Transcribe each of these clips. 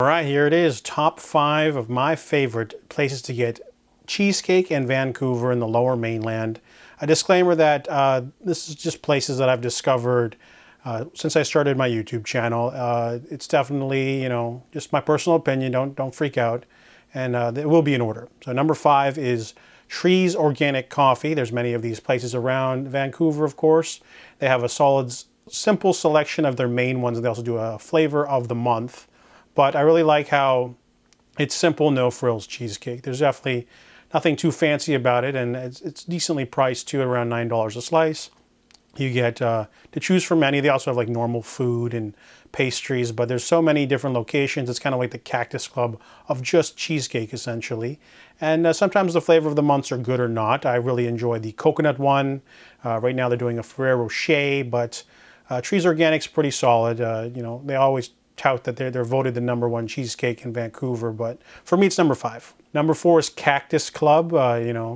All right, here it is. Top 5 of my favorite places to get cheesecake in Vancouver in the Lower Mainland. A disclaimer that this is just places that I've discovered since I started my YouTube channel. It's definitely, just my personal opinion. Don't freak out. And it will be in order. So number 5 is Trees Organic Coffee. There's many of these places around Vancouver, of course. They have a solid, simple selection of their main ones. They also do a flavor of the month. But I really like how it's simple, no frills cheesecake. There's definitely nothing too fancy about it, and it's decently priced too, around $9 a slice. You get to choose from many. They also have like normal food and pastries, but there's so many different locations. It's kind of like the Cactus Club of just cheesecake, essentially. And sometimes the flavor of the months are good or not. I really enjoy the coconut one. Right now they're doing a Ferrero Rocher, but Trees Organic's pretty solid. They always tout that they're voted the #1 cheesecake in Vancouver, but for me it's number 5. Number 4 is Cactus Club.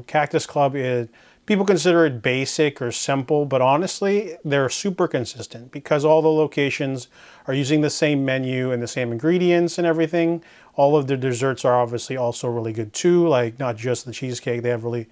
Cactus Club is, people consider it basic or simple, but honestly they're super consistent because all the locations are using the same menu and the same ingredients and everything. All of their desserts are obviously also really good too, like not just the cheesecake. They have really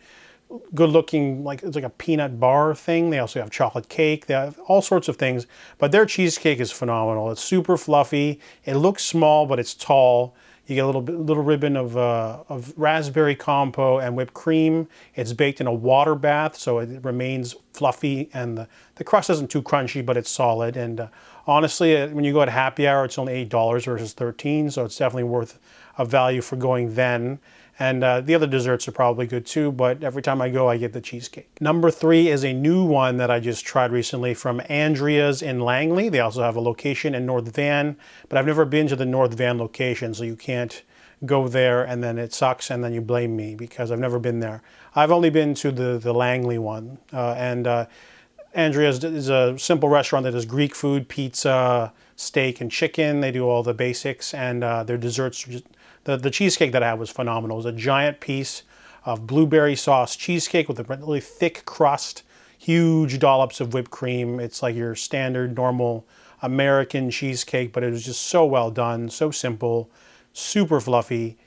good looking, like it's like a peanut bar thing. They also have chocolate cake. They have all sorts of things, but their cheesecake is phenomenal. It's super fluffy. It looks small, but it's tall. You get a little ribbon of raspberry compo and whipped cream. It's baked in a water bath, so it remains fluffy, and the crust isn't too crunchy, but it's solid. And honestly, when you go at happy hour, it's only $8 versus $13, so it's definitely worth a value for going then. And the other desserts are probably good too, but every time I go, I get the cheesecake. Number 3 is a new one that I just tried recently from Andrea's in Langley. They also have a location in North Van, but I've never been to the North Van location, so you can't go there and then it sucks and then you blame me because I've never been there. I've only been to the Langley one, and Andrea's is a simple restaurant that does Greek food, pizza, steak, and chicken. They do all the basics, and their desserts are just, the cheesecake that I had was phenomenal. It was a giant piece of blueberry sauce cheesecake with a really thick crust, huge dollops of whipped cream. It's like your standard, normal American cheesecake, but it was just so well done, so simple, super fluffy,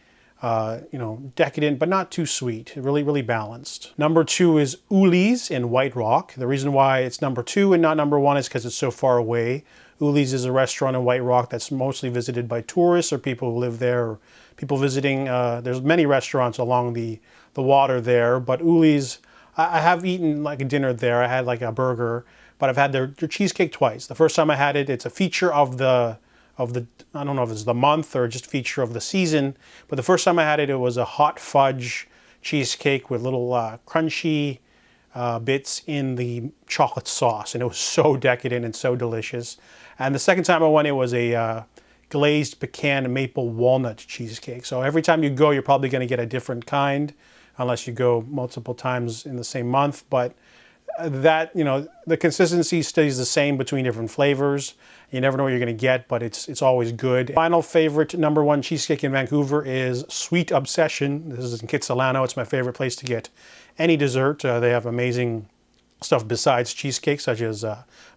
decadent, but not too sweet. Really, really balanced. Number 2 is Uli's in White Rock. The reason why it's number 2 and not number 1 is because it's so far away. Uli's is a restaurant in White Rock that's mostly visited by tourists or people who live there, or people visiting. There's many restaurants along the water there, but Uli's, I have eaten like a dinner there. I had like a burger, but I've had their cheesecake twice. The first time I had it, it's a feature of the I don't know if it's the month or just feature of the season, but the first time I had it, it was a hot fudge cheesecake with little crunchy bits in the chocolate sauce, and it was so decadent and so delicious. And the second time I went, it was a glazed pecan and maple walnut cheesecake. So every time you go, you're probably going to get a different kind, unless you go multiple times in the same month. But the consistency stays the same between different flavors. You never know what you're going to get, but it's always good. Final favorite #1 cheesecake in Vancouver is Sweet Obsession. This is in Kitsilano. It's my favorite place to get any dessert. They have amazing stuff besides cheesecake, such as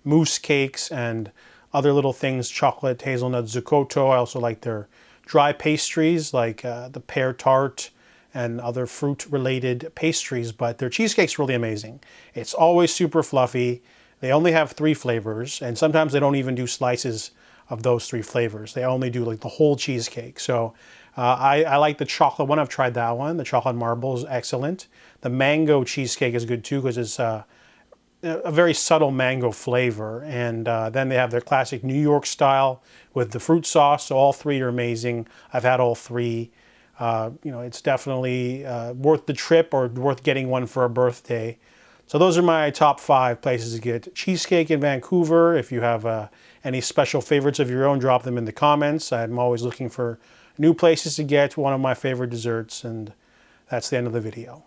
mousse cakes and other little things, chocolate, hazelnut, zucotto. I also like their dry pastries, like the pear tart and other fruit-related pastries, but their cheesecake's really amazing. It's always super fluffy. They only have 3 flavors, and sometimes they don't even do slices of those 3 flavors. They only do like the whole cheesecake. So I like the chocolate one. I've tried that one. The chocolate marble is excellent. The mango cheesecake is good too because it's a very subtle mango flavor. And then they have their classic New York style with the fruit sauce. So all 3 are amazing. I've had all 3. It's definitely worth the trip or worth getting one for a birthday. So those are my top 5 places to get cheesecake in Vancouver. If you have any special favorites of your own, drop them in the comments. I'm always looking for new places to get one of my favorite desserts, and that's the end of the video.